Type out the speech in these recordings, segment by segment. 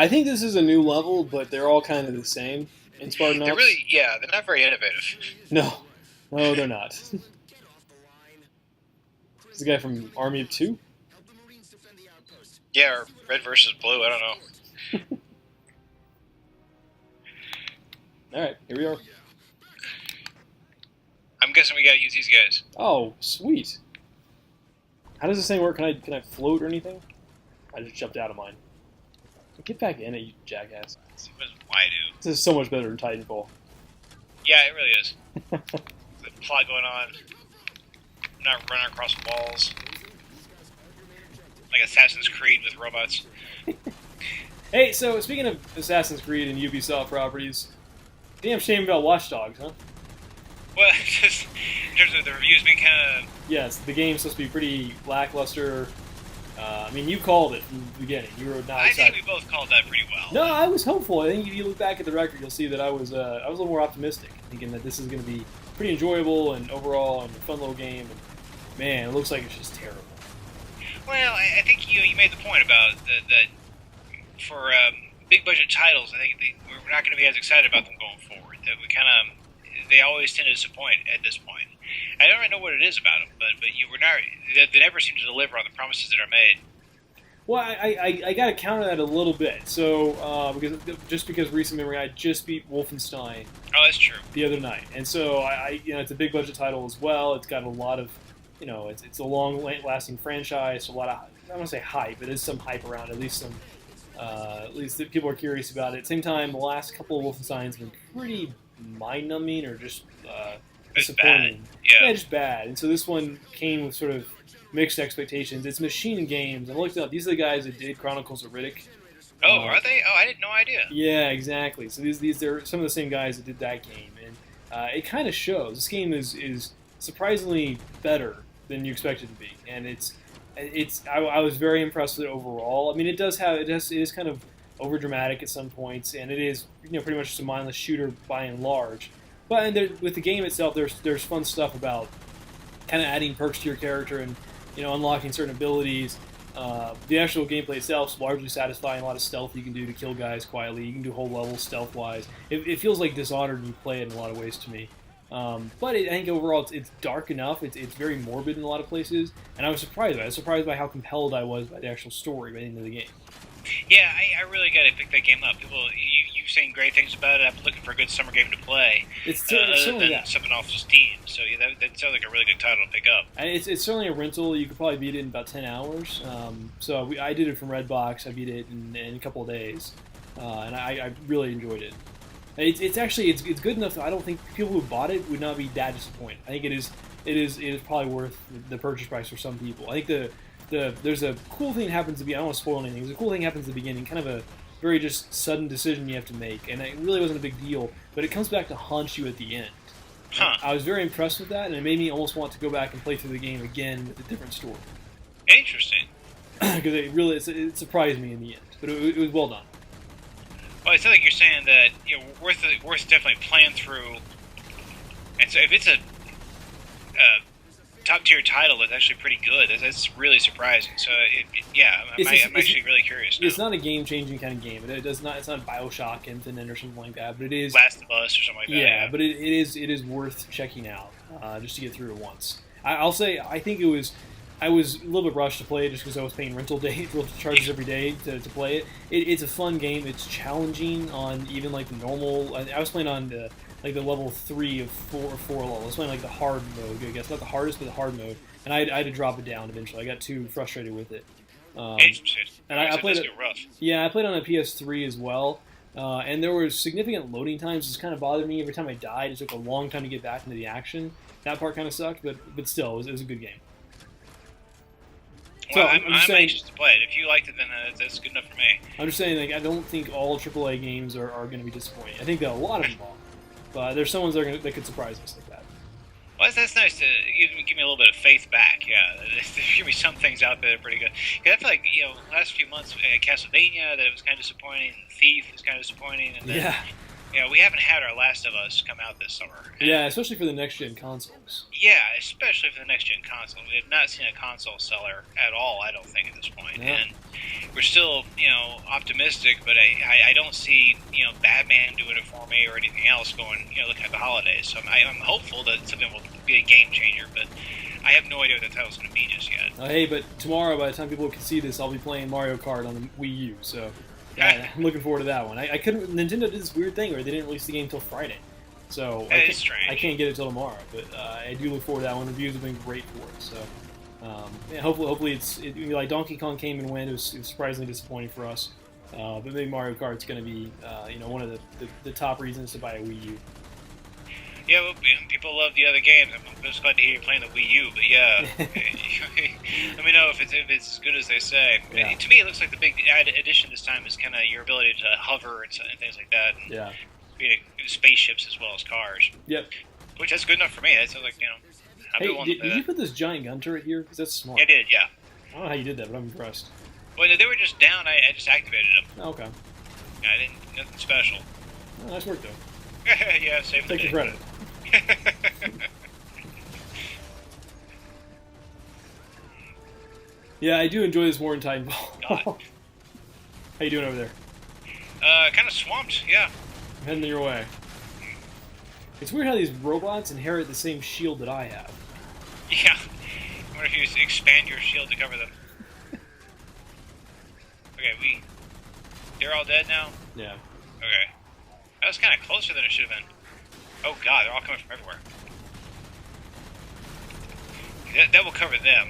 I think this is a new level, but they're all kind of the same in Spartan They're Ops. really, yeah, they're not very innovative. No, no, they're not. This is the guy from Army of Two. Yeah, or red versus blue. I don't know. All right, here we are. I'm guessing we gotta use these guys. Oh, sweet. How does this thing work? Can I float or anything? I just jumped out of mine. Get back in it, you jackass. What does Y do? This is so much better than Titanfall. Yeah, it really is. The plot going on. Not running across walls. Like Assassin's Creed with robots. Hey, so speaking of Assassin's Creed and Ubisoft properties, damn shame about Watch Dogs, huh? Well, just in terms of the reviews being kind of... Yes, the game's supposed to be pretty lackluster. I mean, you called it from the beginning. You were not I excited. think we both called that pretty well. No, I was hopeful. I think if you look back at the record, you'll see that I was a little more optimistic, thinking that this is going to be pretty enjoyable and overall and a fun little game. And man, it looks like it's just terrible. Well, I think you made the point about that for big budget titles. I think we're not going to be as excited about them going forward. That they always tend to disappoint at this point. I don't really know what it is about them, but they never seem to deliver on the promises that are made. Well, I got to counter that a little bit. So because recent memory, I just beat Wolfenstein Oh, that's true. the other night, and so it's a big budget title as well. It's got a lot of, it's a long lasting franchise. A lot of, I don't want to say hype, but there's some hype around. At least that people are curious about it. At the same time, the last couple of Wolfensteins have been pretty mind numbing or just It's disappointing. bad. Yeah. Just bad. And so this one came with sort of mixed expectations. It's Machine Games, and I looked it up. These are the guys that did Chronicles of Riddick. Oh, are they? Oh, I had no idea. Yeah, exactly. So they're some of the same guys that did that game, and it kind of shows. This game is surprisingly better than you expect it to be, and I was very impressed with it overall. I mean, it is kind of over dramatic at some points, and it is pretty much just a mindless shooter by and large. But with the game itself, there's fun stuff about kind of adding perks to your character and unlocking certain abilities. The actual gameplay itself is largely satisfying. A lot of stealth you can do to kill guys quietly. You can do whole levels stealth-wise. It feels like Dishonored when you play it in a lot of ways to me. But I think overall it's dark enough. It's very morbid in a lot of places, and I was surprised by it. I was surprised by how compelled I was by the actual story by the end of the game. Yeah, I really got to pick that game up. People, you've saying great things about it. I'm looking for a good summer game to play. It's Other certainly than that. something off Steam. So yeah, that sounds like a really good title to pick up. And it's certainly a rental. You could probably beat it in about 10 hours. I did it from Redbox. I beat it in a couple of days, and I really enjoyed it. It's good enough that I don't think people who bought it would not be that disappointed. I think it is probably worth the purchase price for some people. I think there's a cool thing that happens I don't want to spoil anything. There's a cool thing that happens at the beginning, kind of a very just sudden decision you have to make, and it really wasn't a big deal, but it comes back to haunt you at the end. Huh. I was very impressed with that, and it made me almost want to go back and play through the game again with a different story. Interesting. Because it surprised me in the end, but it was well done. Well, it sounds like you're saying that worth definitely playing through. And so if it's a top tier title that's actually pretty good, that's really surprising. So I'm actually really curious now. It's not a game changing kind of game. It's not BioShock Infinite or something like that, but it is Last of Us or something like that. Yeah, but it is worth checking out just to get through it once. I'll say I think I was a little bit rushed to play it just because I was paying rental charges every day to play it. It's a fun game. It's challenging on even like the normal. I was playing on the level 3 of 4 level. I was playing like the hard mode, I guess not the hardest, but the hard mode. And I had to drop it down eventually. I got too frustrated with it. Interesting. And I played it. Rough. Yeah, I played on a PS3 as well. And there were significant loading times. This kind of bothered me every time I died. It took a long time to get back into the action. That part kind of sucked, but still, it was a good game. Well, So I'm just saying, anxious to play it. If you liked it, then that's good enough for me. I'm just saying, like, I don't think all AAA games are going to be disappointing. I think that a lot of them are, but there's some ones that could surprise us like that. Well, that's nice to give me a little bit of faith back. Yeah, there's give me some things out there that are pretty good. Because I feel like last few months, Castlevania, that it was kind of disappointing. Thief was kind of disappointing, and then Yeah. Yeah, we haven't had our Last of Us come out this summer. Yeah, especially for the next gen consoles. Yeah, especially for the next gen console. We have not seen a console seller at all, I don't think, at this point. No. And we're still, optimistic, but I don't see, Batman doing it for me or anything else going, looking at the holidays. So I'm hopeful that something will be a game changer, but I have no idea what the title's going to be just yet. Hey, but tomorrow, by the time people can see this, I'll be playing Mario Kart on the Wii U, so I'm looking forward to that one. I couldn't. Nintendo did this weird thing where they didn't release the game until Friday, so It's strange. I can't get it till tomorrow. But I do look forward to that one. Reviews have been great for it, so hopefully it's like Donkey Kong came and went. It was surprisingly disappointing for us, but maybe Mario Kart's going to be one of the top reasons to buy a Wii U. Yeah, well, people love the other games. I'm just glad to hear you playing the Wii U. But yeah, let me know if it's as good as they say. Yeah. To me, it looks like the big addition this time is kind of your ability to hover and things like that. And Yeah. Spaceships as well as cars. Yep. Which that's good enough for me. That's like I'd be willing to Did play you that. put this giant gun turret here? Because that's smart. I did, yeah. I don't know how you did that, but I'm impressed. Well, no, they were just down. I just activated them. Oh, okay. I didn't nothing special. Oh, nice work, though. Yeah, save the Take the day. credit. Yeah, I do enjoy this more in Titanfall. God. How you doing over there? Kind of swamped. Yeah. I'm heading your way. It's weird how these robots inherit the same shield that I have. Yeah. I wonder if you expand your shield to cover them. Okay, they're all dead now? Yeah. Okay. That was kind of closer than it should have been. Oh god, they're all coming from everywhere. That will cover them.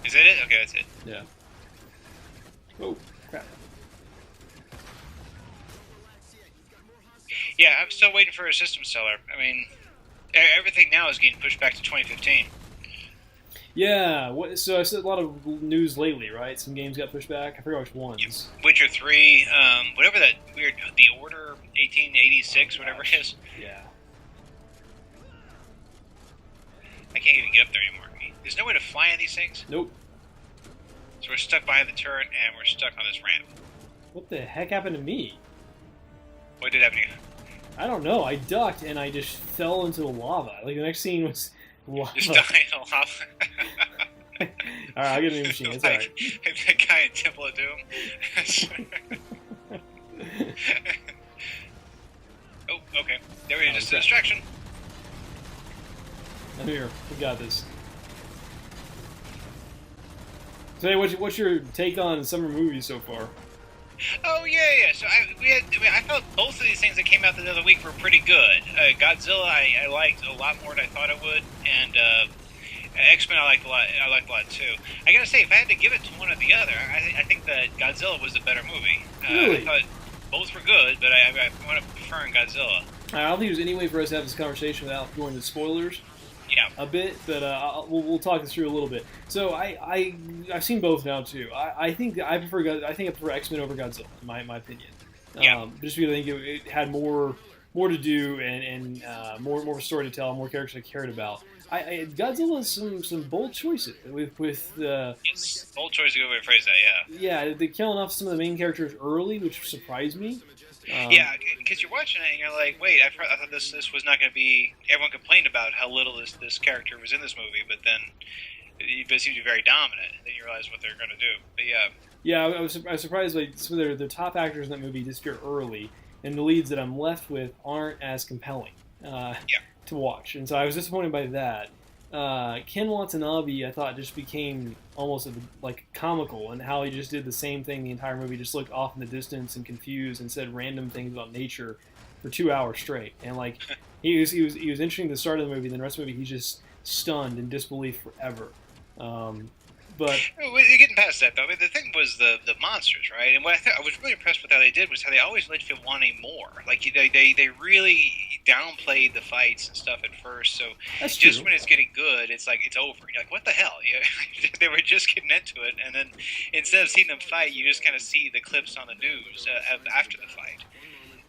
Is that it? Okay, that's it. Yeah. Oh, crap. Yeah, I'm still waiting for a system seller. I mean, everything now is getting pushed back to 2015. Yeah, so I said a lot of news lately, right? Some games got pushed back. I forgot which ones. Yep. Witcher 3, whatever that weird, The Order 1886, whatever it is. Yeah. I can't even get up there anymore. There's no way to fly in these things. Nope. So we're stuck behind the turret, and we're stuck on this ramp. What the heck happened to me? What did happen to you? I don't know. I ducked and I just fell into the lava. Like the next scene was lava. Just dying in lava. All right, I'll get a new machine. It's all right. Like that guy in Temple of Doom. Oh, okay. There we go. Just a distraction. I'm here. We got this. So, hey, what's your take on summer movies so far? Oh yeah. So I felt both of these things that came out the other week were pretty good. Godzilla I liked a lot more than I thought I would, and X-Men I liked a lot. I liked a lot too. I gotta say, if I had to give it to one or the other, I think that Godzilla was the better movie. Really? I thought both were good, but I want to prefer Godzilla. I don't think there's any way for us to have this conversation without going to spoilers Yeah. a bit, but we'll talk this through a little bit. So I've seen both now too. I think I prefer X-Men over Godzilla, in my opinion. Yeah. Just because I think it had more to do and more of a story to tell, more characters I cared about. Godzilla has some bold choices with Yes. Bold choice is a good way to phrase that. Yeah. they're killing off some of the main characters early, which surprised me. Yeah, because you're watching it and you're like, wait, I thought this was not going to be. Everyone complained about how little this character was in this movie, but then it seemed to be very dominant. And then you realize what they're going to do. But yeah. Yeah, I was surprised. Like, some of the top actors in that movie disappear early, and the leads that I'm left with aren't as compelling to watch. And so I was disappointed by that. Ken Watanabe, I thought, just became almost like comical, and how he just did the same thing the entire movie, just looked off in the distance and confused and said random things about nature for 2 hours straight. And like he was interesting at the start of the movie, then the rest of the movie he's just stunned in disbelief forever. But You're getting past that, though. I mean, the thing was the monsters, right? And what I was really impressed with how they did was how they always let you wanting more. Like they really downplayed the fights and stuff at first. So that's just true. when it's getting good, it's like it's over. You're like, what the hell? They were just getting into it, and then instead of seeing them fight, you just kind of see the clips on the news after the fight.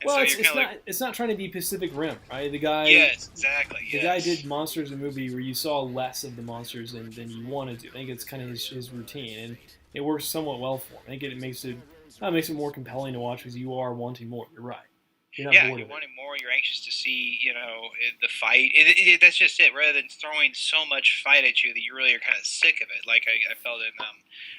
And Well, so it's not trying to be Pacific Rim, right? The guy, yes, exactly. the guy did monsters, a movie where you saw less of the monsters than you wanted to. I think it's kind of his routine, and it works somewhat well for him. I think it makes it That makes it more compelling to watch because you are wanting more. You're right. You're not Yeah, bored you're of it. wanting more. You're anxious to see, the fight. That's just it. Rather than throwing so much fight at you that you really are kind of sick of it, like I felt in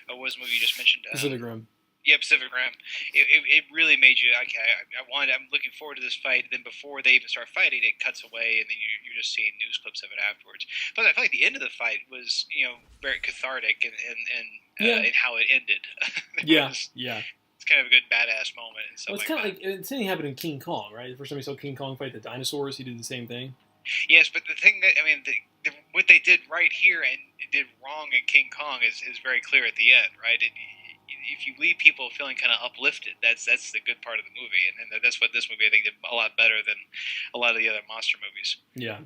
what was the movie you just mentioned? Pacific Rim. Yeah, Pacific Rim. It really made you okay. I'm looking forward to this fight. Then before they even start fighting, it cuts away, and then you're just seeing news clips of it afterwards. But I feel like the end of the fight was very cathartic in how it ended. Yeah. It's kind of a good badass moment and stuff Well, it's like kind of that. like the same thing happened in King Kong, right? The first time we saw King Kong fight the dinosaurs, he did the same thing. Yes, but the thing that what they did right here and did wrong in King Kong is very clear at the end, right? If you leave people feeling kind of uplifted, that's the good part of the movie, and that's what this movie I think did a lot better than a lot of the other monster movies. Yeah.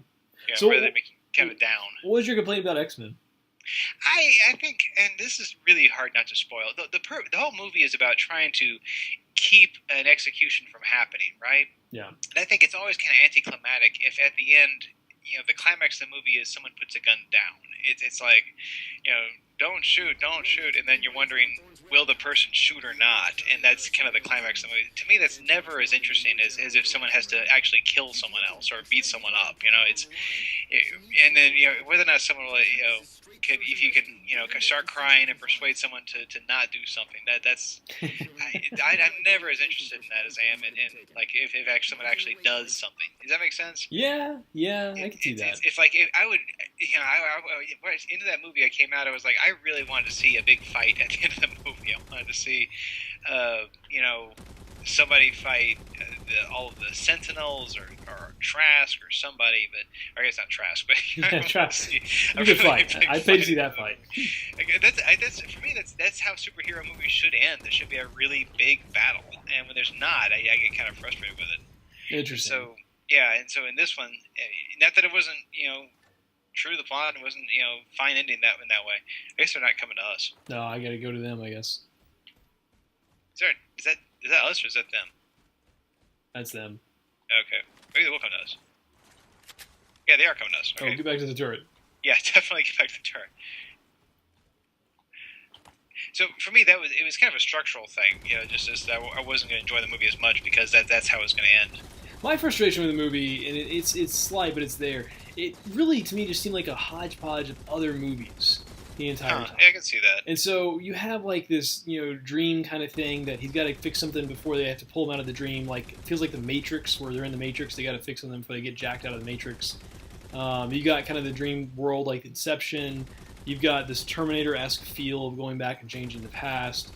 So rather than making kind of down. What was your complaint about X-Men? I think, and this is really hard not to spoil. The whole movie is about trying to keep an execution from happening, right? Yeah. And I think it's always kind of anticlimactic if at the end, the climax of the movie is someone puts a gun down. It's like, don't shoot, and then you're wondering, will the person shoot or not? And that's kind of the climax of the movie. To me, that's never as interesting as if someone has to actually kill someone else or beat someone up. And then whether or not someone will, if you can, start crying and persuade someone to not do something. That's I'm never as interested in that as I am in like if actually someone actually does something. Does that make sense? Yeah, I can see that. It's like if I would, when into that movie I came out, I was like, I really wanted to see a big fight at the end of the movie. I wanted to see, somebody fight all of the Sentinels or Trask or somebody, or I guess not Trask, but Trask. Good fight. I'd pay to see that fight. That's for me. That's how superhero movies should end. There should be a really big battle, and when there's not, I get kind of frustrated with it. Interesting. So yeah, and so in this one, not that it wasn't true to the plot, it wasn't fine ending that in that way. I guess they're not coming to us. No, I got to go to them. I guess. Is that us or is that them? That's them. Okay, maybe they will come to us. Yeah, they are coming to us. Okay. Oh, get back to the turret. Yeah, definitely get back to the turret. So for me, it was kind of a structural thing, just as that I wasn't going to enjoy the movie as much because that's how it was going to end. My frustration with the movie, and it's slight, but it's there. It really, to me, just seemed like a hodgepodge of other movies the entire time. Yeah, I can see that. And so you have like this, dream kind of thing that he's got to fix something before they have to pull him out of the dream. Like it feels like the Matrix, where they're in the Matrix, they got to fix something before they get jacked out of the Matrix. You got kind of the dream world like Inception. You've got this Terminator-esque feel of going back and changing the past.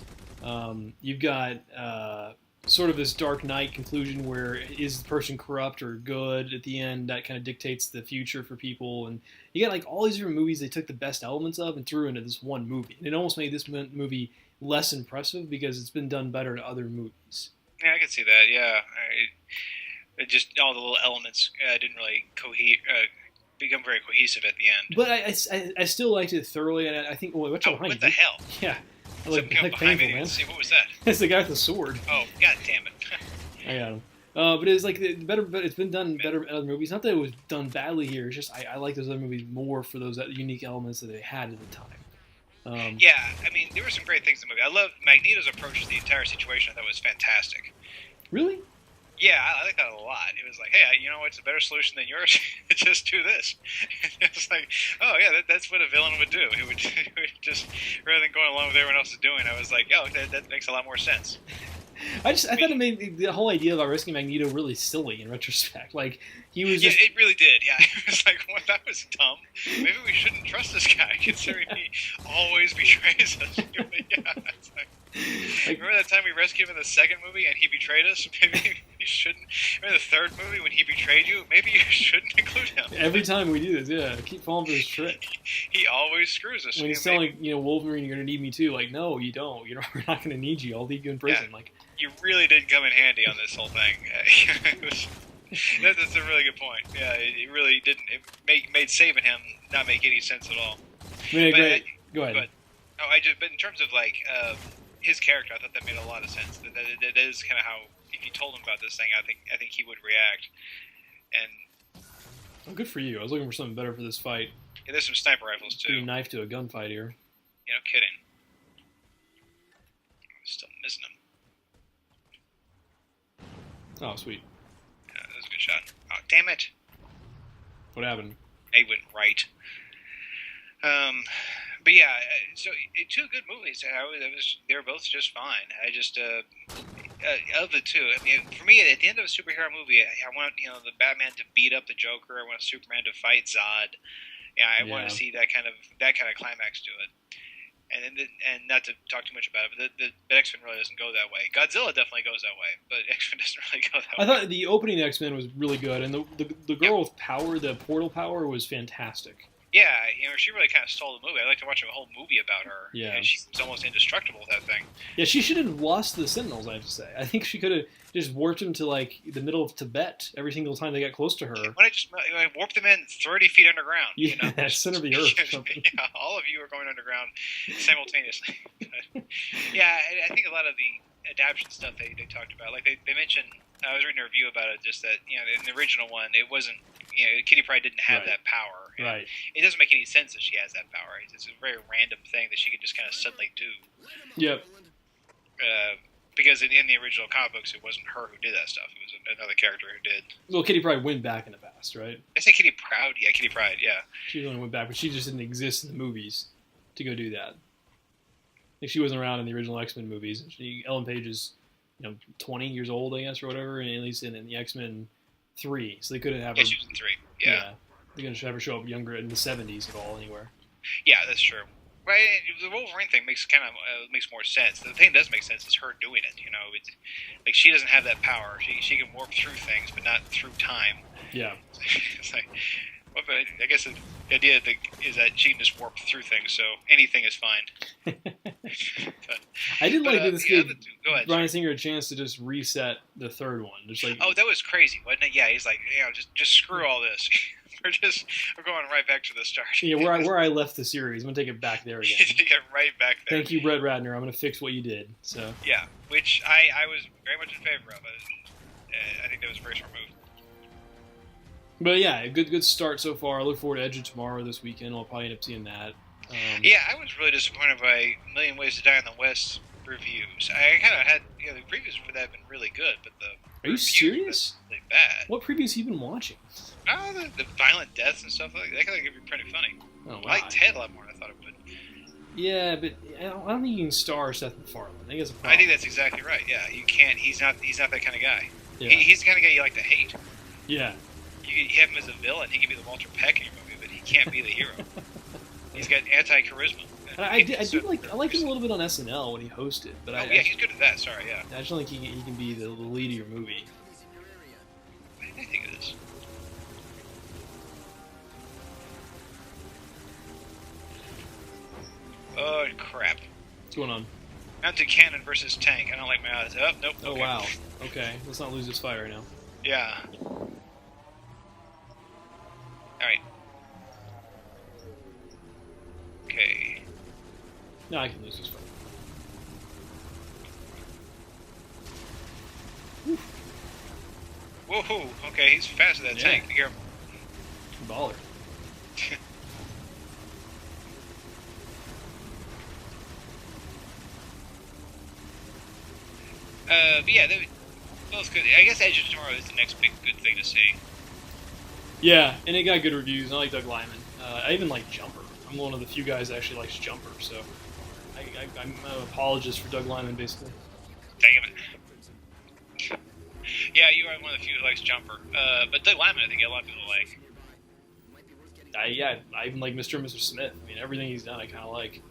You've got sort of this Dark Knight conclusion where is the person corrupt or good at the end? That kind of dictates the future for people. And you got like all these different movies they took the best elements of and threw into this one movie. And it almost made this movie less impressive because it's been done better in other movies. Yeah, I can see that. Yeah, it just all the little elements didn't really become very cohesive at the end. But I still liked it thoroughly, and I think what the hell? Yeah, like painful, man. See, what was that? It's the guy with the sword. Oh, god damn it! I got him. But it's like better. But it's been done better in other movies. Not that it was done badly here. It's just I like those other movies more for those unique elements that they had at the time. Yeah, I mean, there were some great things in the movie. I love Magneto's approach to the entire situation. I thought was fantastic. Really? Yeah, I like that a lot. It was like, hey, what's a better solution than yours? Just do this. It's like, oh yeah, that's what a villain would do. It would just, rather than going along with everyone else is doing, I was like, oh, that makes a lot more sense. I thought it made the whole idea about rescuing Magneto really silly in retrospect. Like he was. Just... Yeah, it really did. Yeah, it was like, well, that was dumb. Maybe we shouldn't trust this guy, considering he always betrays us. Yeah, it's like, remember that time we rescued him in the second movie and he betrayed us? Maybe you shouldn't. Remember the third movie when he betrayed you? Maybe you shouldn't include him. Every time we do this, yeah, keep falling for his trick. He always screws us. When he's telling Wolverine, you're gonna need me too. Like, no, you don't. We're not gonna need you. I'll leave you in prison. Yeah. Like, you really did come in handy on this whole thing. That's a really good point. Yeah, it really didn't. It made saving him not make any sense at all. Great. Go ahead. But in terms of like his character, I thought that made a lot of sense. That is kind of how, if you told him about this thing, I think he would react. And well, good for you. I was looking for something better for this fight. Yeah, there's some sniper rifles too. Putting a knife to a gunfight here. No kidding. I'm still missing them. Oh, sweet. That was a good shot. Oh, damn it! What happened? They went right. But yeah, so two good movies. They were both just fine. I just of the two, I mean, for me, at the end of a superhero movie, I want the Batman to beat up the Joker. I want Superman to fight Zod. Yeah, I want to see that kind of climax to it. And not to talk too much about it, but the X-Men really doesn't go that way. Godzilla definitely goes that way, but X-Men doesn't really go that way. I thought the opening X-Men was really good, and the girl with power, the portal power, was fantastic. Yeah, she really kind of stole the movie. I'd like to watch a whole movie about her. Yeah. She was almost indestructible with that thing. Yeah, she should have lost the Sentinels, I have to say. I think she could have just warped them to, like, the middle of Tibet every single time they got close to her. Why not warp them in 30 feet underground? Yeah, center of the earth or something. Yeah, all of you are going underground simultaneously. Yeah, I think a lot of the adaptation stuff they talked about, like they mentioned, I was reading a review about it, just that, in the original one, it wasn't, Kitty Pryde didn't have Right. that power. Right. It doesn't make any sense that she has that power. It's a very random thing that she could just kind of suddenly do. Yep. Because in the original comic books, it wasn't her who did that stuff. It was another character who did. Well, Kitty Pryde went back in the past, right? I say Kitty Pryde. Yeah, Kitty Pryde. Yeah. She only went back, but she just didn't exist in the movies to go do that. Like, she wasn't around in the original X-Men movies. Ellen Page is, 20 years old, I guess, or whatever, and at least in the X-Men 3. So they couldn't have her. Yeah, she was in 3. Yeah. They couldn't have her show up younger in the 70s at all anywhere. Yeah, that's true. Right, the Wolverine thing makes makes more sense. The thing that does make sense is her doing it. It's, like, she doesn't have that power. She can warp through things, but not through time. Yeah. It's like, well, but I guess the idea is that she can just warp through things, so anything is fine. I did like this gave Go ahead, Bryan Singer a chance to just reset the third one. Just like, oh, that was crazy, wasn't it? Yeah, he's like, just screw all this. We're going right back to the start. Yeah, where I left the series, I'm gonna take it back there again. Get right back there. Thank you, Brett Ratner. I'm gonna fix what you did. So yeah, which I was very much in favor of. I think that was a very smart move. But yeah, good start so far. I look forward to Edge of Tomorrow this weekend. I'll probably end up seeing that. Yeah, I was really disappointed by A Million Ways to Die in the West reviews. I kind of had the previews for that have been really good, but the Are you serious? Really bad. What previews have you been watching? Oh, the violent deaths and stuff like that. That could be pretty funny. Oh, wow. I liked Ted a lot more than I thought it would. Yeah, but I don't think you can star Seth MacFarlane. I think it's a problem. I think that's exactly right. Yeah, you can't. He's not that kind of guy. Yeah. He's the kind of guy you like to hate. Yeah. You have him as a villain. He can be the Walter Peck in your movie, but he can't be the hero. He's got anti-charisma. I liked him a little bit on SNL when he hosted, but he's good at that. Sorry, yeah. I just don't think he can be the lead of your movie. I think it is. Oh crap! What's going on? Mounted cannon versus tank. I don't like my odds. Oh nope. Oh okay. wow. Okay, let's not lose this fight right now. Yeah. Alright. Okay. No, I can lose this fight. Woohoo! Okay, he's fast as that tank. Be careful. Baller. But yeah, they both good. I guess Edge of Tomorrow is the next big good thing to see. Yeah, and it got good reviews. I like Doug Liman. I even like Jumper. I'm one of the few guys that actually likes Jumper, so I'm an apologist for Doug Liman, basically. Damn it. Yeah, you are one of the few who likes Jumper. But Doug Liman, I think a lot of people like. I even like Mr. and Mr. Smith. I mean, everything he's done I kind of like.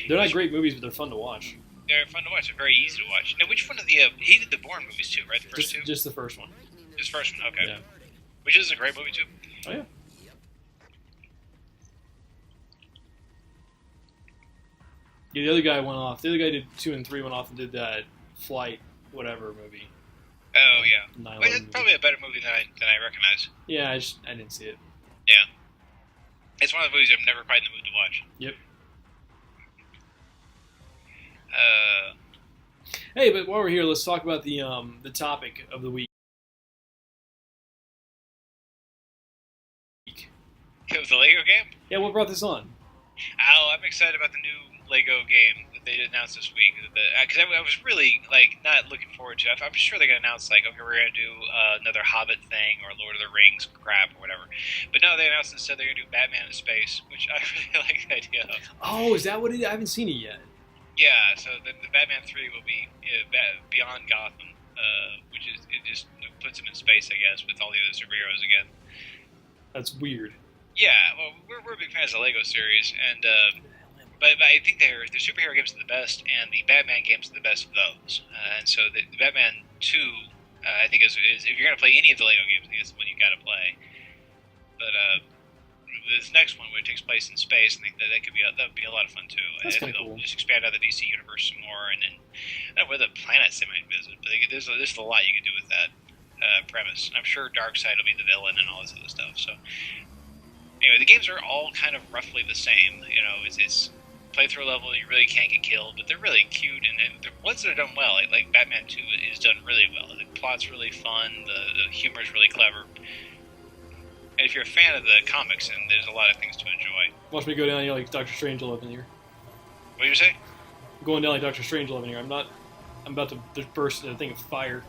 They're not great movies, but they're fun to watch. They're fun to watch. They're very easy to watch. Now, which one of the... he did the Bourne movies, too, right? The first two? Just the first one. Just the first one, okay. Yeah. Which is a great movie, too. Oh, yeah. Yeah, the other guy went off. The other guy did 2 and 3, went off and did that Flight whatever movie. Oh, yeah. 9/11 Well, it's movie. probably a better movie than I recognize. Yeah, I didn't see it. Yeah. It's one of the movies I'm never quite in the mood to watch. Yep. Hey, but while we're here, let's talk about the topic of the week. It was the Lego game? Yeah, what brought this on? Oh, I'm excited about the new Lego game, they announced this week. Because I was really like not looking forward to it. I'm sure they're gonna announce like, okay, we're gonna do another Hobbit thing or Lord of the Rings crap or whatever. But no, they announced instead they're gonna do Batman in space, which I really like the idea of. Oh, is that what it is? I haven't seen it yet. Yeah, so the Batman 3 will be Beyond Gotham, which is it just puts him in space, I guess, with all the other superheroes again. That's weird. Yeah, well, we're big fans of the Lego series, and but I think their superhero games are the best, and the Batman games are the best of those. And so the Batman 2, I think is if you're gonna play any of the Lego games, I think it's the one you got to play. But this next one, where it takes place in space, I think that would be a lot of fun too. That's I think cool. they'll just expand out the DC universe some more, and then I don't know where the planets they might visit, but there's a lot you can do with that premise. I'm sure Darkseid will be the villain and all this other stuff. So. Anyway, the games are all kind of roughly the same. You know, it's playthrough level. You really can't get killed, but they're really cute, and the ones that are done well, like Batman 2, is done really well. The plot's really fun. The humor is really clever. And if you're a fan of the comics, then there's a lot of things to enjoy. Watch me go down here like Doctor Strangelove in here. What do you say? Going down like Doctor Strangelove in here. I'm about to just burst in a thing of fire.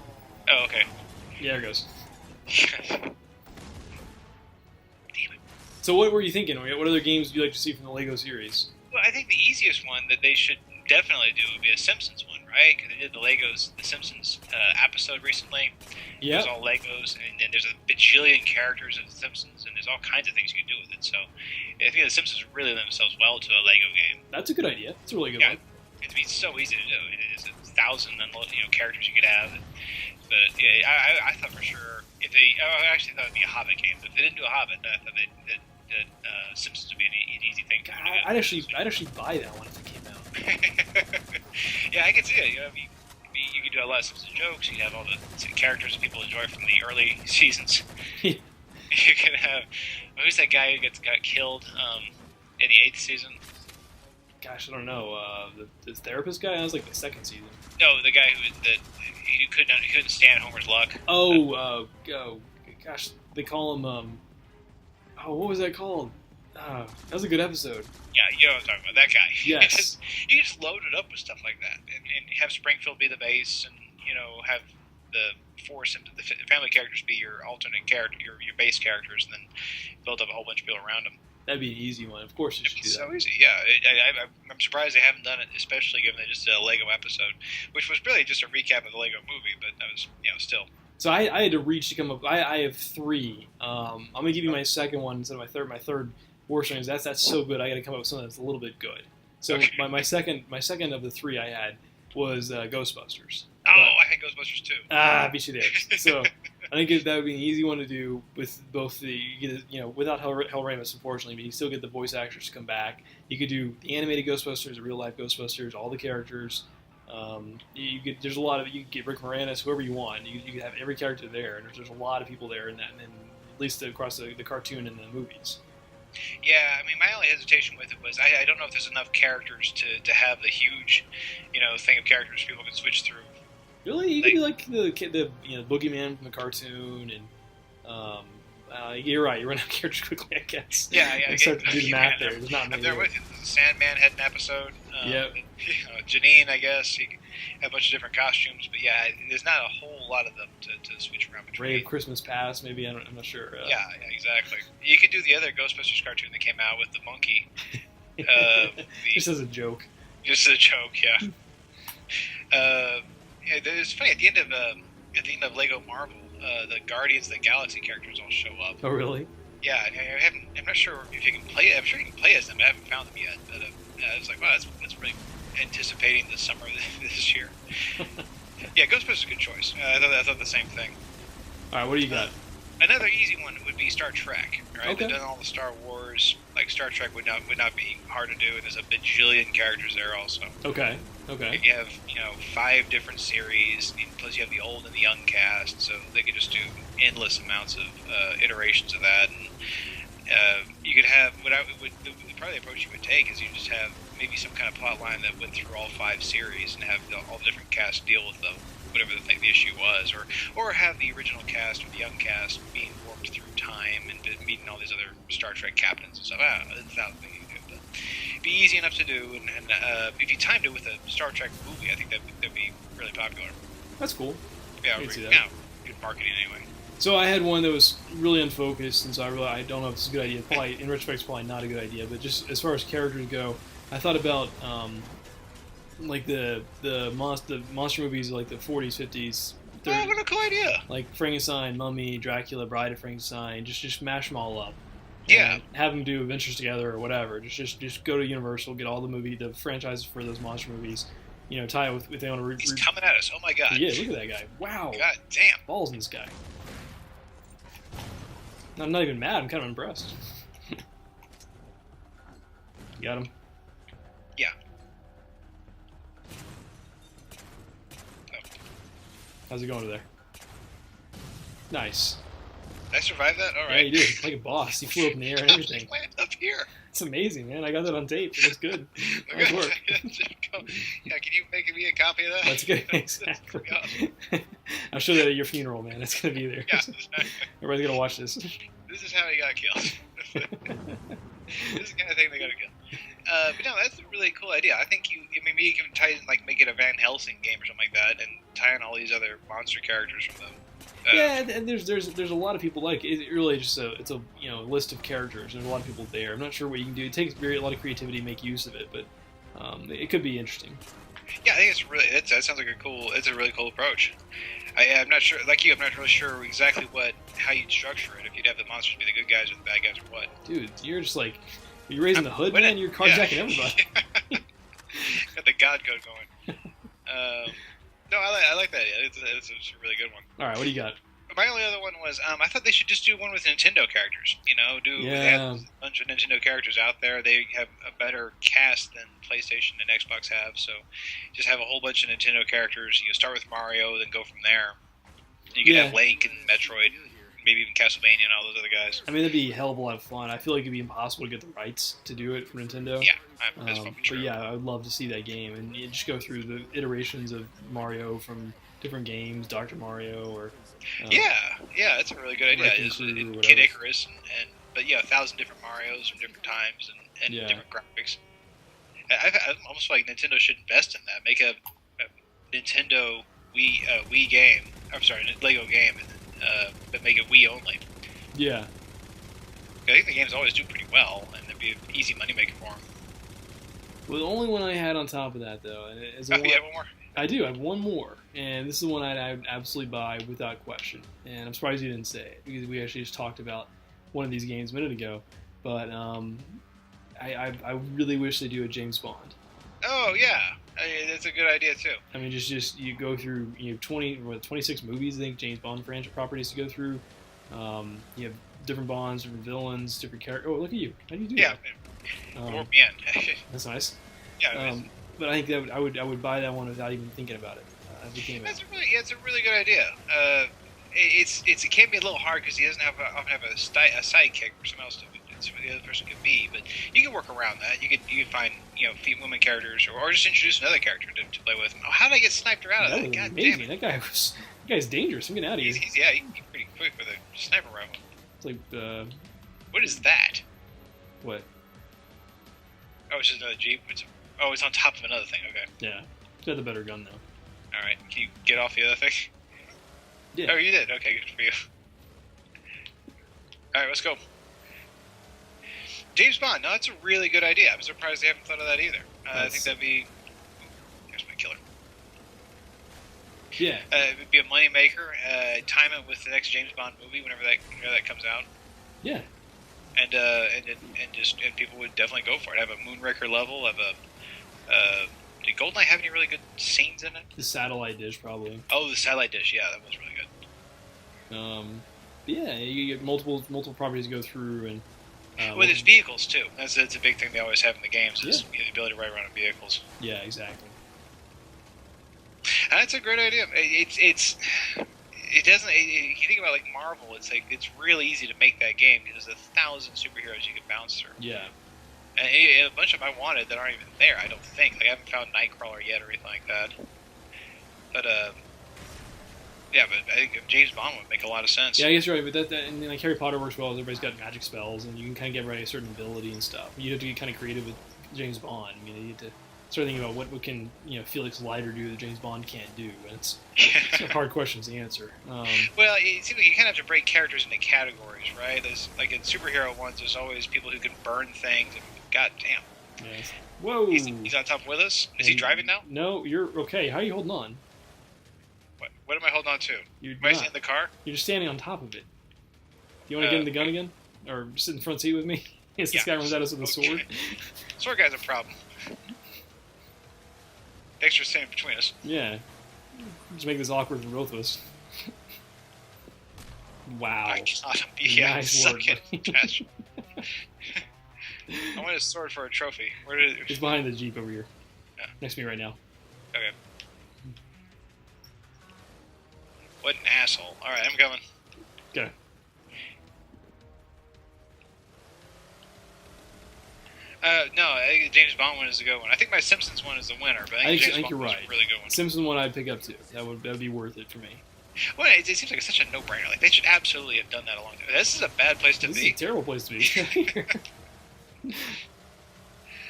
Oh, okay. Yeah, there it goes. Damn it. So what were you thinking? What other games would you like to see from the Lego series? Well, I think the easiest one that they should definitely do would be a Simpsons one, right? Because they did the Simpsons episode recently. Yeah. It was all Legos, and then there's a bajillion characters of the Simpsons, and there's all kinds of things you can do with it. So I think the Simpsons really lend themselves well to a Lego game. That's a good idea. That's a really good one. It'd be so easy to do. It is 1,000 characters you could have. But yeah, I thought for sure I actually thought it'd be a Hobbit game. But if they didn't do a Hobbit, I thought that Simpsons would be an easy thing to do. I'd actually buy that one if it came out. Yeah, I can see it. You could do a lot of Simpsons jokes. You have all the characters that people enjoy from the early seasons. You can have who's that guy who got killed in the 8th season? Gosh, I don't know. The therapist guy. That was like the 2nd season. No, the guy who couldn't stand Homer's luck. Gosh, they call him. What was that called? That was a good episode. Yeah, you know what I'm talking about. That guy. Yes. You just load it up with stuff like that, and have Springfield be the base, and have the the family characters be your alternate character, your base characters, and then build up a whole bunch of people around them. That'd be an easy one. Of course, you should do that. So easy, yeah. I'm surprised they haven't done it, especially given they just did a Lego episode, which was really just a recap of the Lego movie, but that was still. So I had to reach to come up. I have 3. I'm gonna give you my second one instead of my third. My third worst one is that's so good. I got to come up with something that's a little bit good. So okay. my second of the 3 I had was Ghostbusters. Oh, I had Ghostbusters too. I beat you there. So I think that would be an easy one to do with both without Hal Ramis, unfortunately, but you still get the voice actors to come back. You could do the animated Ghostbusters, the real life Ghostbusters, all the characters. There's a lot of you could get Rick Moranis, whoever you want. You could have every character there, and there's a lot of people there in that, and at least across the cartoon and the movies. Yeah, I mean, my only hesitation with it was I don't know if there's enough characters to have the huge, thing of characters people can switch through. Really, you could do like the Boogeyman from the cartoon, and you're right. You run out of characters quickly, I guess. Yeah. I start to do the math there. There's not many. I'm there with you. The Sandman had an episode. Yep. Janine, I guess, he had a bunch of different costumes, but yeah, there's not a whole lot of them to switch around between. Ray of Christmas Past, maybe. I'm not sure. Yeah, exactly. You could do the other Ghostbusters cartoon that came out with the monkey. Just as a joke. Just as a joke, yeah. It's funny at the end of Lego Marvel, the Guardians of the Galaxy characters all show up. Oh, really? Yeah, I'm not sure if you can play it. I'm sure you can play as them. I haven't found them yet, but I was like, wow, that's really anticipating the summer this year. Yeah, Ghostbusters is a good choice. I thought the same thing. All right, what do you got? Another easy one would be Star Trek. Right? Okay. They've done all the Star Wars. Like Star Trek would not be hard to do, and there's a bajillion characters there also. Okay. You have 5 different series, plus you have the old and the young cast, so they could just do endless amounts of iterations of that. And you could have probably the approach you would take is you just have maybe some kind of plot line that went through all 5 series and have all the different casts deal with whatever the issue was, or have the original cast or the young cast being warped through time and meeting all these other Star Trek captains and stuff. That would be good. But be easy enough to do, and if you timed it with a Star Trek movie, I think that'd be really popular. That's cool. Yeah, I can see that. Good marketing anyway. So I had one that was really unfocused, and so I don't know if it's a good idea. Probably in retrospect, it's probably not a good idea. But just as far as characters go, I thought about like the monster movies of like the 40s, 50s. Oh, what a cool idea! Like Frankenstein, Mummy, Dracula, Bride of Frankenstein. Just mash them all up. Yeah. Have them do adventures together or whatever. Just go to Universal, get all the franchises for those monster movies. You know, tie it with if they want to. He's coming at us! Oh my god! Yeah, look at that guy! Wow! God damn! Balls in this guy. I'm not even mad. I'm kind of impressed. Got him. Yeah. Oh. How's it going over there? Nice. Did I survive that? All Yeah, right. you did. Like a boss. You flew up in the air and everything. Land up here. It's amazing, man. I got that on tape. It looks good. Nice work. Yeah, can you make me a copy of that? That's good. Exactly. I'll show that at your funeral, man. It's gonna be there. Yeah, exactly. Everybody's gonna watch this. This is how he got killed. This is the kind of thing they gotta kill. But no, that's a really cool idea. I think maybe you can tie it, like make it a Van Helsing game or something like that, and tie in all these other monster characters from them. Yeah, and there's a lot of people like it. It really just it's a list of characters. There's a lot of people there. I'm not sure what you can do. It takes a lot of creativity to make use of it, but it could be interesting. Yeah, I think that sounds like it's a really cool approach. I'm not sure, like you, I'm not really sure exactly how you'd structure it. If you'd have the monsters be the good guys or the bad guys or what. Dude, you're just like, you're raising the hood, man. You're carjacking everybody. Got the God code going. No, I like that. It's a really good one. All right, what do you got? My only other one was I thought they should just do one with Nintendo characters. They have a bunch of Nintendo characters out there. They have a better cast than PlayStation and Xbox have. So just have a whole bunch of Nintendo characters. Start with Mario, then go from there. You could have Link and Metroid, maybe even Castlevania and all those other guys. I mean, that'd be a hell of a lot of fun. I feel like it'd be impossible to get the rights to do it for Nintendo. Yeah, that's probably true. But yeah, I would love to see that game, and you just go through the iterations of Mario from different games, Dr. Mario, or yeah, that's a really good idea. Kid Icarus, but 1,000 different Marios from different times and different graphics. I almost feel like Nintendo should invest in that. Make a Nintendo Wii game. I'm sorry, a Lego game, but make it Wii only. Yeah. I think the games always do pretty well, and it'd be an easy moneymaker for them. Well, the only one I had on top of that, though, is you have one more? I do. I have one more, and this is the one I'd absolutely buy without question. And I'm surprised you didn't say it, because we actually just talked about one of these games a minute ago. But I really wish they do a James Bond. Oh, yeah. That's a good idea, too. I mean, just you go through 26 movies, I think, James Bond franchise properties to go through. You have different Bonds, different villains, different characters. Oh, look at you. How do you do that? Yeah. That's nice. Yeah. But I think that I would buy that one without even thinking about it. It's a really good idea. It can be a little hard because he doesn't often have a sidekick or someone else the other person could be, but you can work around that. You could find women characters or just introduce another character to play with. Oh, how did I get sniped out of that? God amazing. Damn it. That guy's dangerous. I'm getting out of here. He's pretty quick with a sniper rifle. It's like what is that? What? Oh, it's just another Jeep. It's on top of another thing. Okay. Yeah. He's got the better gun though. All right. Can you get off the other thing? Yeah. Oh, you did. Okay, good for you. All right, let's go. James Bond. No, that's a really good idea. I'm surprised they haven't thought of that either. I think that'd be. Here's my killer. Yeah. It would be a moneymaker. Time it with the next James Bond movie whenever that comes out. Yeah. And people would definitely go for it. Have a Moonraker level. Have a. Did GoldenEye have any really good scenes in it? The satellite dish, probably. Oh, the satellite dish. Yeah, that was really good. Yeah, you get multiple properties to go through, and well, there's vehicles too. That's a big thing they always have in the games is the ability to ride around in vehicles. Yeah, exactly. And that's a great idea. It doesn't. You think about like Marvel, it's really easy to make that game because there's 1,000 superheroes you can bounce through. Yeah. And a bunch of them I wanted that aren't even there. I don't think. Like I haven't found Nightcrawler yet or anything like that. But I think James Bond would make a lot of sense. Yeah, I guess you're right. But and Harry Potter works well. Everybody's got magic spells, and you can kind of get ready a certain ability and stuff. You have to get kind of creative with James Bond. I mean, they need to start thinking about what can Felix Leiter do that James Bond can't do, and it's hard questions to answer. Well, it seems like you kind of have to break characters into categories, right? There's like in superhero ones, there's always people who can burn things, and god damn. Yes. Whoa. He's on top with us. Is he driving now? No, you're okay. How are you holding on? What am I holding on to? You're am I in the car? You're just standing on top of it. You want to get in the gun again, or sit in the front seat with me? Yes, this guy runs at us with a sword. Sword guy's a problem. Thanks for staying between us. Yeah. Just make this awkward for both of us. Wow. I yeah, nice work. Trash. I want a sword for a trophy. Where did it? It's behind the Jeep over here. Yeah. Next to me right now. Okay. What an asshole. Alright, I'm coming. Okay. No, I think the James Bond one is a good one. I think my Simpsons one is the winner, but I think James Bond you're one right. is a really good one. Simpsons one I'd pick up too. That would be worth it for me. Well, it seems like it's such a no-brainer. Like they should absolutely have done that a long time. This is a bad place to This be. is a terrible place to be.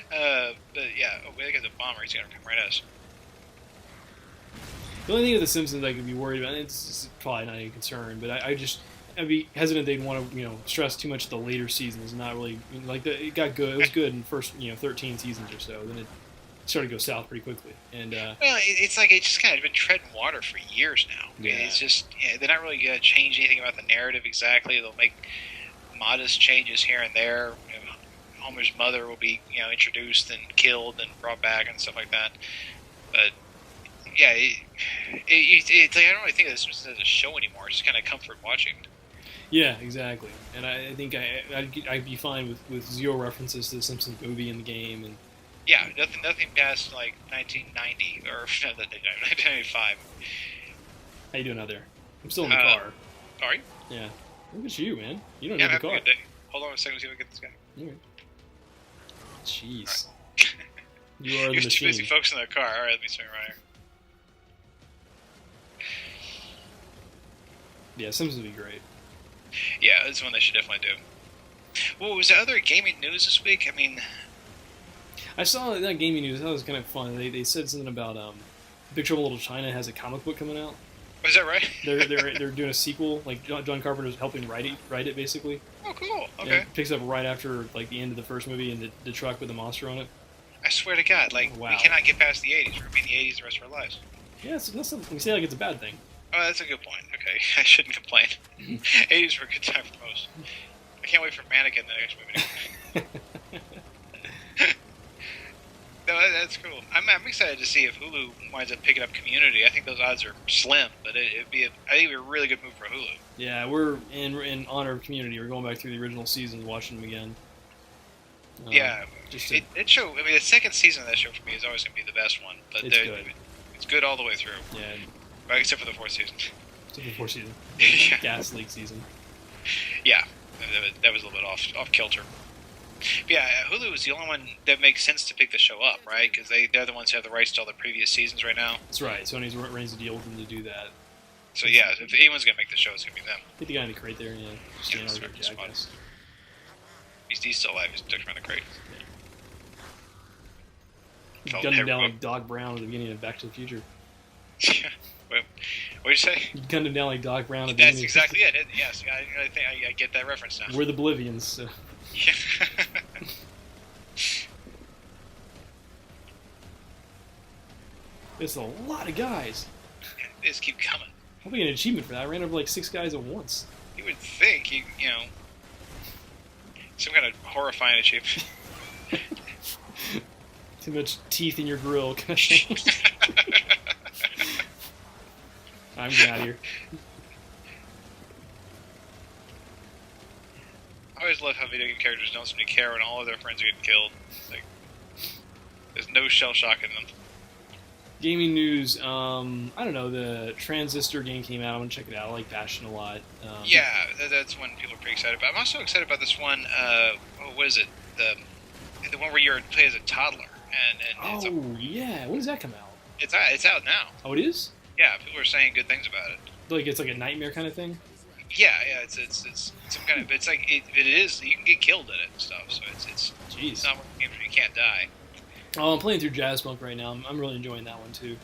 But yeah, I think it's a bomber. He's gonna come right at us. The only thing with the Simpsons I could be worried about, and it's probably not any concern, but I'd be hesitant they'd want to stress too much the later seasons. Not really like it got good. It was good in the first 13 seasons or so. Then it started to go south pretty quickly. And well, it's like it's just kind of been treading water for years now. Yeah. It's just they're not really gonna change anything about the narrative exactly. They'll make modest changes here and there. Homer's mother will be introduced and killed and brought back and stuff like that. But yeah, it's like I don't really think of this as a show anymore. It's just kind of comfort watching. Yeah, exactly. And I think I'd be fine with zero references to the Simpsons movie in the game. And yeah, nothing past like 1990 or 1995. How you doing out there? I'm still in the car. Sorry? Yeah. Look at you, man. You don't Yeah, need have the a car. good day. Hold on a second, see if I can get this guy. All right. Jeez. Right. You are the You're too machine. busy focusing on the car. All right, let me swing right here. Yeah, Simpsons would be great. Yeah, that's one they should definitely do. Well, was there other gaming news this week? I mean, I saw that gaming news. That was kind of fun. They said something about Big Trouble in Little China has a comic book coming out. was that right? They're doing a sequel. Like John Carpenter's helping write it basically. Oh, cool. And Okay. it picks up right after like the end of the first movie and the truck with the monster on it. I swear to God, like Wow. we cannot get past the '80s. We're gonna be in the '80s the rest of our lives. Yeah, it's not something we say like it's a bad thing. Oh, that's a good point. Okay, I shouldn't complain. '80s were a good time for most. I can't wait for Mannequin, the next movie. No, that's cool. I'm excited to see if Hulu winds up picking up Community. I think those odds are slim, but I think it'd be a really good move for Hulu. Yeah, we're in honor of Community. We're going back through the original seasons, watching them again. Yeah, just to, it show. I mean, the second season of that show for me is always going to be the best one. But It's good. It's good all the way through, yeah, right, except for the fourth season. it's the fourth season, Yeah. gas leak season. Yeah, that was a little bit off kilter. But yeah, Hulu is the only one that makes sense to pick the show up, right? Because they're the ones who have the rights to all the previous seasons right now. That's right. Sony's arranged a deal with them to do that. So yeah, if anyone's going to make the show, it's going to be them. Get the guy in the crate there, yeah. Stand that's over right, Jack, spot. guys. He's still alive. He's tucked around the crate. Felt Gunned him down hair- like Doc Brown at the beginning of Back to the Future. What'd you say? You gunned him down like Doc Brown at the That's beginning. exactly it. Yes, I think I get that reference now. We're the Bolivians. So. Yeah. It's a lot of guys. They just keep coming. I'm getting an achievement for that. I ran over like 6 guys at once. You would think you know some kind of horrifying achievement. Too much teeth in your grill. Kind of thing. I'm getting out of here. I always love how video game characters don't seem to care when all of their friends are getting killed. It's like there's no shell shock in them. Gaming news. I don't know. The Transistor game came out. I'm gonna check it out. I like Bastion a lot. Yeah, that's one people are pretty excited about. I'm also excited about this one. What is it? The one where you play as a toddler, and Oh yeah. When does that come out? it's out now. Oh, it is. Yeah, people are saying good things about it. Like it's like a nightmare kind of thing. Yeah, it's some kind of. It's like it is. You can get killed in it and stuff. So it's It's Jeez. not one of the games where you can't die. Oh, I'm playing through Jazzpunk right now. I'm really enjoying that one too.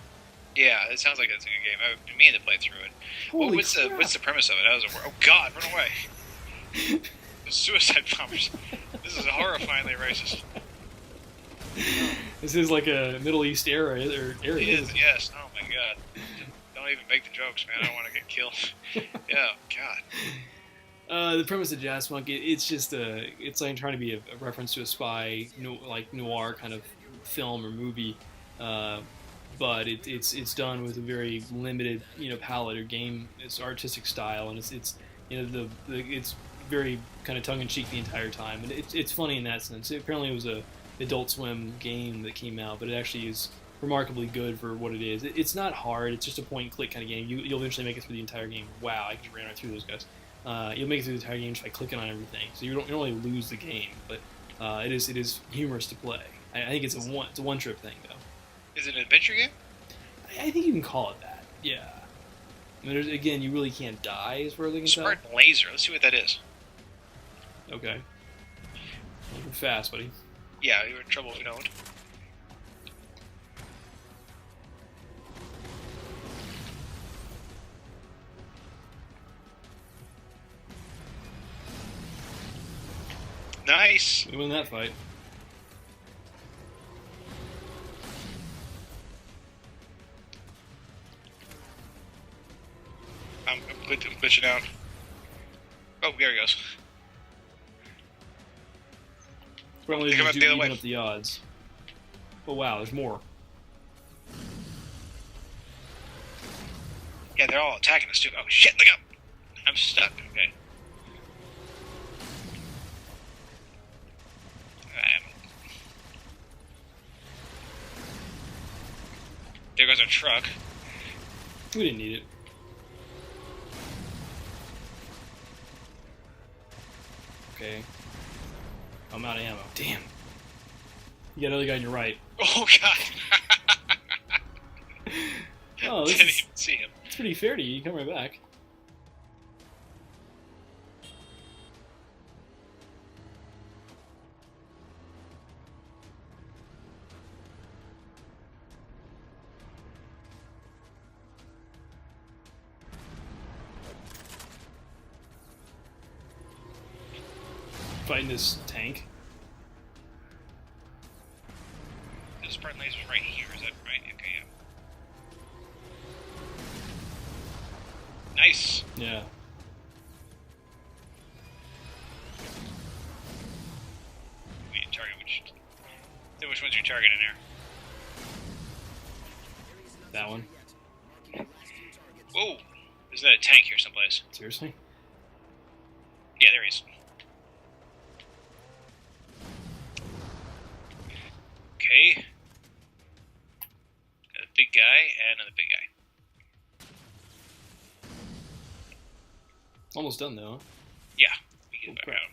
Yeah, it sounds like it's a good game. I've been meaning to play through it. Holy what's crap. the premise of it? How does it work? Oh God, run away! The suicide bombers. This is horrifyingly racist. This is like a Middle East area. It is, yes. Oh my God. Don't even make the jokes, man. I don't want to get killed. Yeah, God. The premise of Jazzpunk, it's just it's like trying to be a reference to a spy, like noir kind of film or movie, but it's done with a very limited palette or game, it's artistic style, and it's it's very kind of tongue in cheek the entire time, and it's funny in that sense. Apparently, it was a Adult Swim game that came out, but it actually is remarkably good for what it is. It's not hard. It's just a point and click kind of game. You'll eventually make it through the entire game. Wow, I just ran right through those guys. You'll make it through the entire game just by clicking on everything. So you don't really lose the game, but it is humorous to play. I think it's a one trip thing though. Is it an adventure game? I think you can call it that. Yeah. I mean, again, you really can't die as far as I can tell. Spartan Laser. Let's see what that is. Okay. Moving fast, buddy. Yeah, you're in trouble if you don't. Nice. We win that fight. I'm glitching out. Oh, there he goes. Probably Come just up the other even way. up the odds. Oh wow, there's more. Yeah, they're all attacking us too. Oh shit, look up! I'm stuck. Okay. There goes our truck. We didn't need it. Okay. I'm out of ammo. Damn. You got another guy on your right. Oh god! Oh, this Didn't is even see him. it's pretty fair to you. You come right back. Fighting this tank. The Spartan Laser's right here. Is that right? Okay, yeah. Nice. Yeah. We need to target which one's your target in there? That one. Whoa! Is that a tank here someplace? Seriously? Yeah, there he is. Okay. Got a big guy and another big guy. Almost done though. Yeah, we get back crap. out.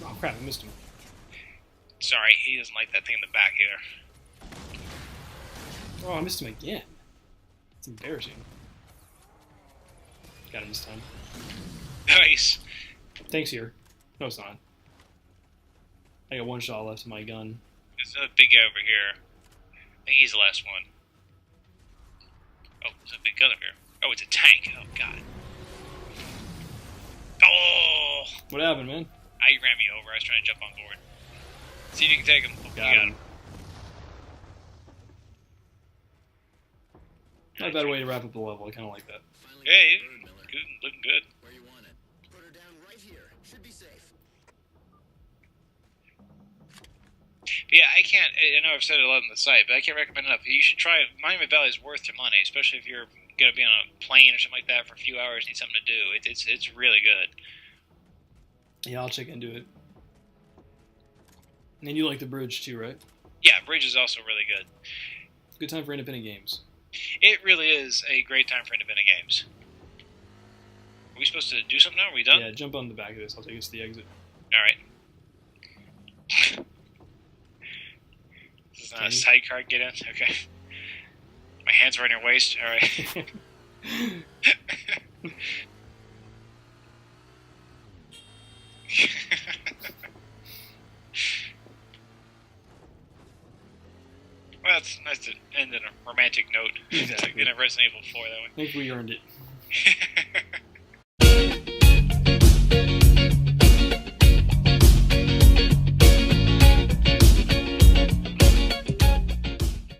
Oh crap! I missed him. Sorry, he doesn't like that thing in the back either. Oh, I missed him again. It's embarrassing. Got him this time. Nice. Thanks here. No, it's not. I got one shot left in my gun. There's another big guy over here. I think he's the last one. Oh, there's a big gun over here. Oh, it's a tank. Oh, God. Oh! What happened, man? You ran me over. I was trying to jump on board. See if you can take him. Oh, you got him. Not a bad way to wrap up the level. I kind of like that. Hey, good, looking good. Where you want it. Put her down right here. Should be safe. But yeah, I can't. I know I've said it a lot on the site, but I can't recommend enough. You should try it. Monument Valley is worth your money, especially if you're going to be on a plane or something like that for a few hours, need something to do. It's really good. Yeah, I'll check into it. And you like the bridge too, right? Yeah, Bridge is also really good. Good time for independent games. It really is a great time for independent games. Are we supposed to do something now? Are we done? Yeah, jump on the back of this. I'll take us to the exit. All right. This is not a sidecar get in? Okay. My hands are on your waist? All right. it's nice to end on a romantic note. Exactly. In a Resident Evil 4 that one. I think we earned it.